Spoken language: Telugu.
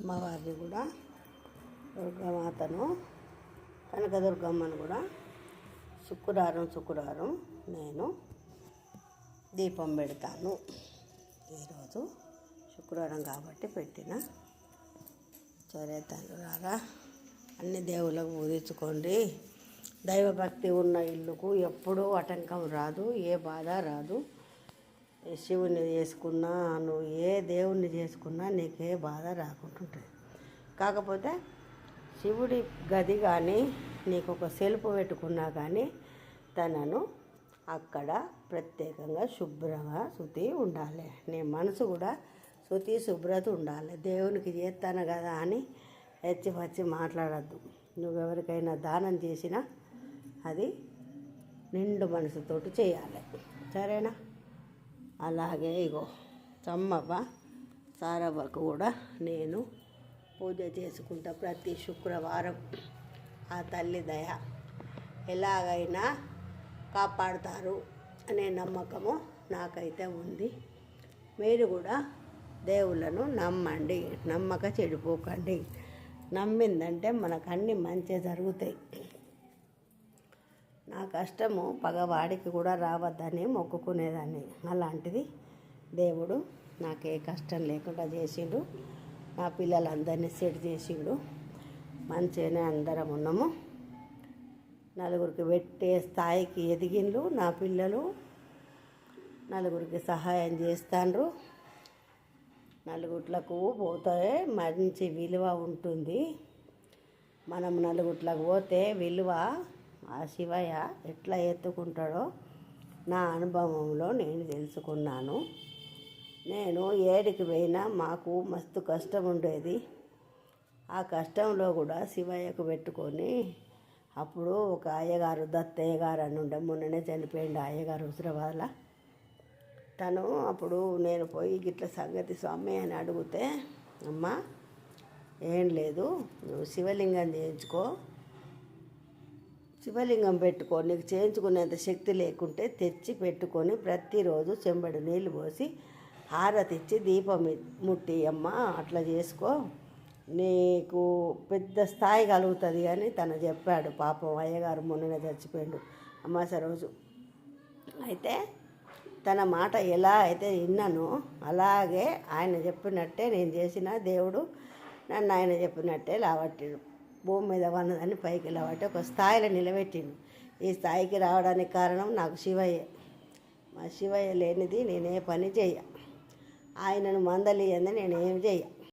అమ్మవారిని కూడా దుర్గామాతను కనకదుర్గమ్మను కూడా శుక్రవారం నేను దీపం పెడతాను. ఈరోజు శుక్రవారం కాబట్టి పెట్టిన. సరే తండ్రులారా, అన్ని దేవుళ్ళకు పూజించుకోండి. దైవభక్తి ఉన్న ఇల్లుకు ఎప్పుడూ ఆటంకం రాదు, ఏ బాధ రాదు. శివుని చేసుకున్నా, నువ్వు ఏ దేవుణ్ణి చేసుకున్నా నీకే బాధ రాకుంటుంటుంది. కాకపోతే శివుడి గది కానీ నీకు ఒక సెల్ఫ్ పెట్టుకున్నా కానీ తనను అక్కడ ప్రత్యేకంగా శుభ్రంగా శుద్ధి ఉండాలి. నీ మనసు కూడా శుద్ధి శుభ్రత ఉండాలి. దేవునికి చేస్తాను కదా అని హెచ్చి మాట్లాడద్దు. నువ్వెవరికైనా దానం చేసినా అది నిండు మనసుతోటి చేయాలి. సరేనా? అలాగే ఇగో సమ్మవ్వ సారవ్వకు కూడా నేను పూజ చేసుకుంటా ప్రతి శుక్రవారం. ఆ తల్లి దయ ఎలాగైనా కాపాడుతారు అనే నమ్మకము నాకైతే ఉంది. మీరు కూడా దేవుళ్ళను నమ్మండి, నమ్మక చెడిపోకండి. నమ్మిందంటే మనకు అన్నీ మంచి జరుగుతాయి. నా కష్టము పగవాడికి కూడా రావద్దని మొక్కుకునేదాన్ని. అలాంటిది దేవుడు నాకు ఏ కష్టం లేకుండా చేసిండు. నా పిల్లలందరినీ సెట్ చేసిండు. మంచిగానే అందరం ఉన్నాము. నలుగురికి పెట్టే స్థాయికి ఎదిగిండ్రు నా పిల్లలు. నలుగురికి సహాయం చేస్తాండ్రు. నలుగుట్లకు పోతే మంచి విలువ ఉంటుంది. మనం నలుగుట్లకు పోతే విలువ ఆ శివయ్య ఎట్లా ఎత్తుకుంటాడో నా అనుభవంలో నేను తెలుసుకున్నాను. నేను ఏడికి పోయినా మాకు మస్తు కష్టం ఉండేది. ఆ కష్టంలో కూడా శివయ్యకు పెట్టుకొని అప్పుడు ఒక అయ్యగారు దత్తయ్య గారు అని ఉండే, మొన్ననే చనిపోయింది అయ్యగారు హుజరాబాద్లో. తను అప్పుడు నేను పోయి గిట్ల సంగతి స్వామి అని అడిగితే, అమ్మ ఏం లేదు, నువ్వు శివలింగం చేయించుకో, శివలింగం పెట్టుకో, నీకు చేయించుకునేంత శక్తి లేకుంటే తెచ్చి పెట్టుకొని ప్రతిరోజు చెంబడి నీళ్ళు పోసి హారతి ఇచ్చి దీపం ముట్టి అమ్మ అట్లా చేసుకో, నీకు పెద్ద స్థాయి కలుగుతుంది అని తను చెప్పాడు. పాపం అయ్యగారు మొన్ననే చచ్చిపోయాడు అమావాస్య రోజు. అయితే తన మాట ఎలా అయితే విన్నానో అలాగే ఆయన చెప్పినట్టే నేను చేసిన. దేవుడు నన్ను ఆయన చెప్పినట్టే లావట్టాడు. భూమి మీద ఉన్నదాన్ని పైకి లావట్టి ఒక స్థాయిలో నిలబెట్టిండు. ఈ స్థాయికి రావడానికి కారణం నాకు శివయ్య. మా శివయ్య లేనిది నేనే పని చేయ. ఆయనను మందలియంది నేనేం చేయ.